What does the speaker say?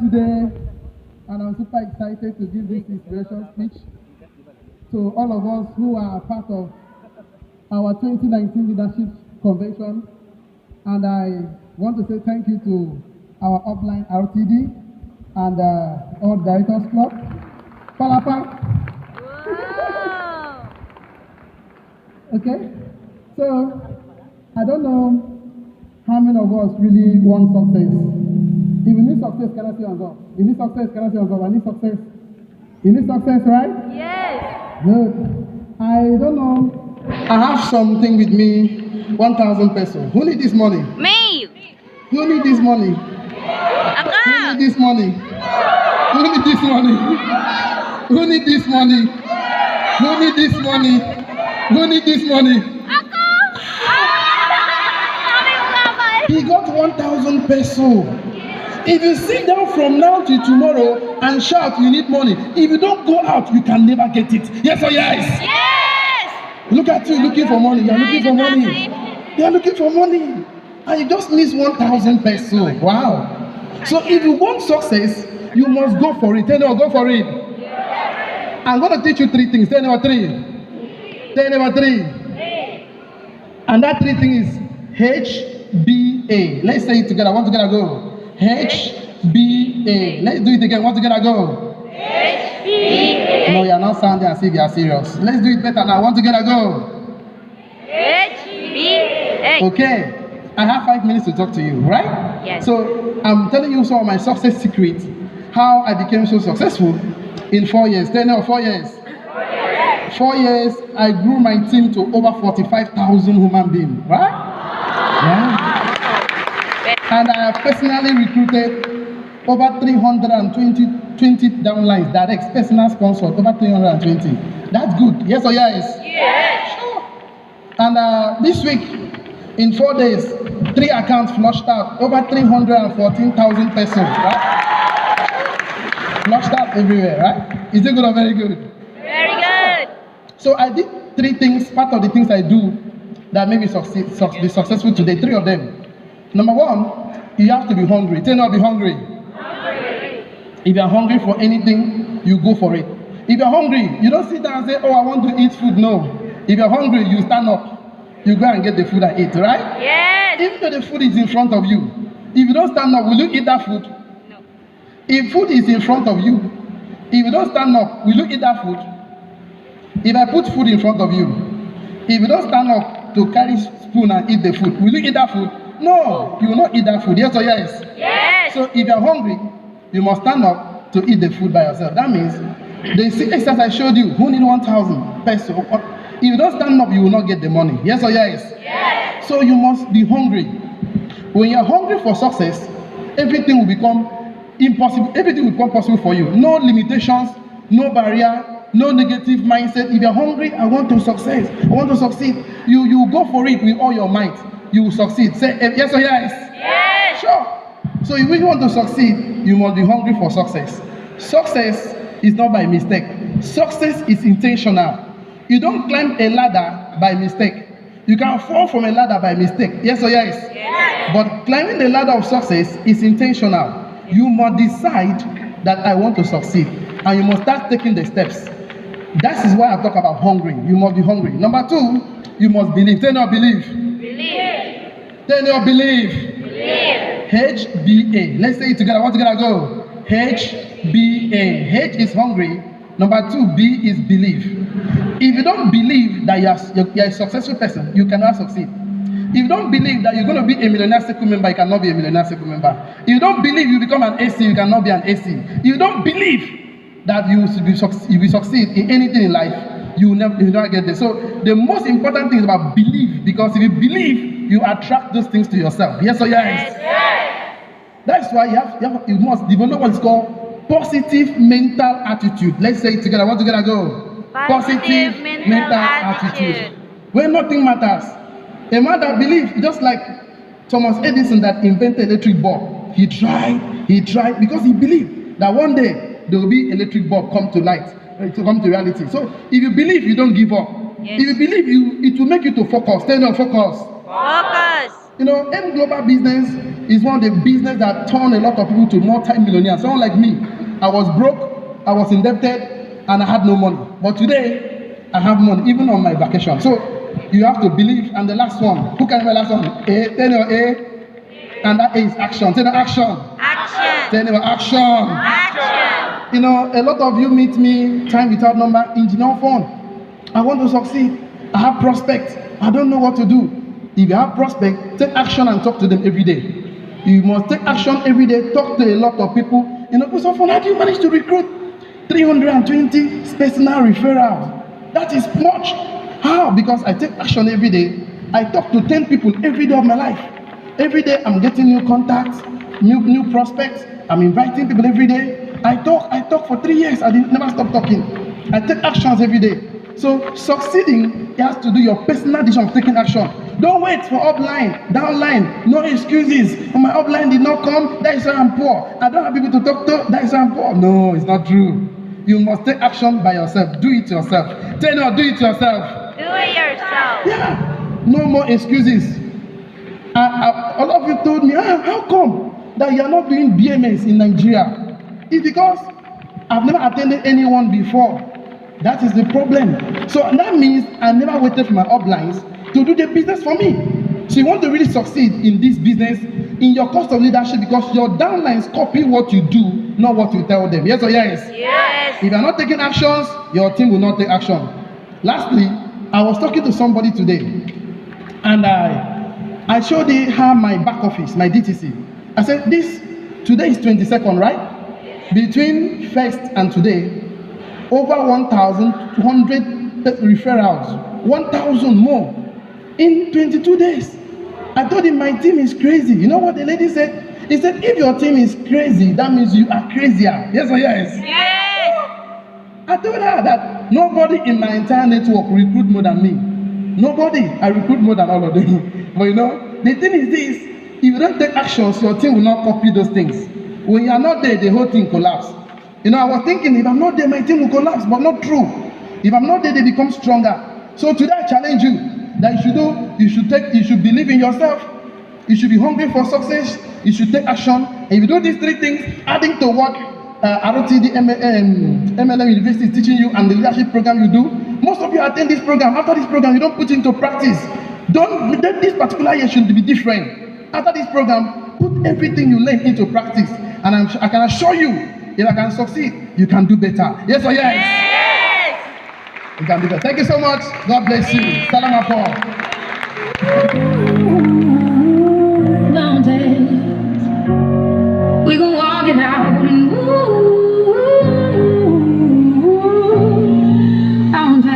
today, and I'm super excited to give this inspiration speech to all of us who are part of our 2019 Leadership Convention. And I want to say thank you to our upline RTD and all Directors Club. Palapa. Okay, so I don't know how many of us really want success. If you need success, can I say on God? You need success, can I say on God? I need success. You need success, right? Yes. Good. I don't know. I have something with me, 1,000 pesos. Who need this money? Me. Who need this money? Ako. Who need this money? Who need this money? Who need this money? Who need this money? Who need this money? Ako. Sabi mo nga ba eh? He got 1,000 pesos. If you sit down from now till tomorrow and shout you need money, if you don't go out, you can never get it. Yes or yes? Yes. Look at you looking for money. You're looking for money. You're looking for money. And you just miss 1,000 pesos. Wow. So if you want success, you must go for it. Tell me, go for it. I'm going to teach you 3 things. Tell me, 3. Tell me, 3. And that 3 things is HBA. Let's say it together. One together, go. HBA. Let's do it again. One together, go. HBA. No, you're not sounding as if you are serious. Let's do it better now. One together, go. HBA. Okay. I have 5 minutes to talk to you, right? Yes. So I'm telling you some of my success secrets, how I became so successful in 4 years. 10 or 4 years. 4 years, I grew my team to over 45,000 human beings, right? Yeah. And I have personally recruited over 320 downlines, direct personal sponsors, over 320. That's good. Yes or yes? Yes. Sure. And this week, in 4 days, 3 accounts flushed out, over 314,000 pesos, right? Flushed out everywhere, right? Is it good or very good? Very good. So I did 3 things, part of the things I do that made me be successful today, 3 of them. Number 1, you have to be hungry. Tell me, be hungry. If you're hungry for anything, you go for it. If you're hungry, you don't sit down and say, oh, I want to eat food. No. If you're hungry, you stand up. You go and get the food and eat, right? Yes. Even though the food is in front of you, if you don't stand up, will you eat that food? No. If food is in front of you, if you don't stand up, will you eat that food? If I put food in front of you, if you don't stand up to carry spoon and eat the food, will you eat that food? No, you will not eat that food. Yes or yes? Yes. So if you're hungry, you must stand up to eat the food by yourself. That means the exercise I showed you, who need 1,000 pesos? If you don't stand up, you will not get the money. Yes or yes? Yes. So you must be hungry. When you're hungry for success, everything will become impossible. Everything will become possible for you. No limitations, no barrier, no negative mindset. If you're hungry, I want to succeed. I want to succeed. You go for it with all your might. You will succeed. Say yes or yes? Yes. Sure. So if you want to succeed, you must be hungry for success. Success is not by mistake. Success is intentional. You don't climb a ladder by mistake. You can fall from a ladder by mistake. Yes or yes? Yes. But climbing the ladder of success is intentional. You must decide that I want to succeed. And you must start taking the steps. That is why I talk about hungry. You must be hungry. Number 2, you must believe. Tell me, believe. Believe. Tell me, believe. Believe. HBA. Let's say it together. One together, go. HBA. H is hungry. Number 2, B is believe. If you don't believe that you're a successful person, you cannot succeed. If you don't believe that you're going to be a millionaire circle member, you cannot be a millionaire circle member. If you don't believe you become an AC, you cannot be an AC. If you don't believe that you will succeed in anything in life, you will never get there. So the most important thing is about belief, because if you believe, you attract those things to yourself. Yes or yes? Yes. That's why you must develop what is called positive mental attitude. Let's say it together. One together, go. Positive mental attitude. When nothing matters. A man that believes, just like Thomas Edison that invented electric bulb. He tried because he believed that one day there will be electric bulb come to light, to come to reality. So if you believe, you don't give up. Yes. If you believe, it will make you to focus. Stay on focus. Focus. You know, M Global Business is one of the business that turned a lot of people to multi-millionaires. Someone like me, I was broke, I was indebted, and I had no money. But today, I have money, even on my vacation. So you have to believe. And the last one, who can remember the last one? A, tell your A, and that A is action. Tell your action. Action. Tell your action. Action. You know, a lot of you meet me time without number, engineer phone. I want to succeed. I have prospects. I don't know what to do. If you have prospects, take action and talk to them every day. You must take action every day. Talk to a lot of people. You know, so how do you manage to recruit 320 personal referrals? That is much. How? Because I take action every day. I talk to 10 people every day of my life. Every day I'm getting new contacts, new prospects. I'm inviting people every day. I talk for 3 years. I never stop talking. I take actions every day. So succeeding, you have to do your personal decision of taking action. Don't wait for upline, downline, no excuses. Oh, my upline did not come, that is why I'm poor. I don't have people to talk to, that is why I'm poor. No, it's not true. You must take action by yourself. Do it yourself. Tell you, do it yourself. Do it yourself. Yeah, no more excuses. All of you told me, how come that you are not doing BMS in Nigeria? It's because I've never attended anyone before. That is the problem. So that means I never waited for my uplines to do the business for me. So you want to really succeed in this business, in your course of leadership, because your downlines copy what you do, not what you tell them. Yes or yes? Yes. If you are not taking actions, your team will not take action. Lastly, I was talking to somebody today, and I showed her my back office, my DTC. I said, today is 22nd, right? Between first and today, over 1,200 referrals, 1,000 more in 22 days. I told him my team is crazy. You know what the lady said? He said, if your team is crazy, that means you are crazier. Yes or yes? Yes. I told her that nobody in my entire network recruit more than me. Nobody. I recruit more than all of them. But you know, the thing is this, if you don't take actions, your team will not copy those things. When you are not there, the whole thing collapses. You know, I was thinking, if I'm not there, my team will collapse, but not true. If I'm not there, they become stronger. So today I challenge you that you should believe in yourself. You should be hungry for success. You should take action. And if you do these three things, adding to what ROTD MLM University is teaching you and the leadership program you do, most of you attend this program. After this program, you don't put into practice. This particular year should be different. After this program, put everything you learn into practice. And I can assure you, if I can succeed, you can do better. Yes or yes? Yes. You can do better. Thank you so much. God bless you. Salam alaikum.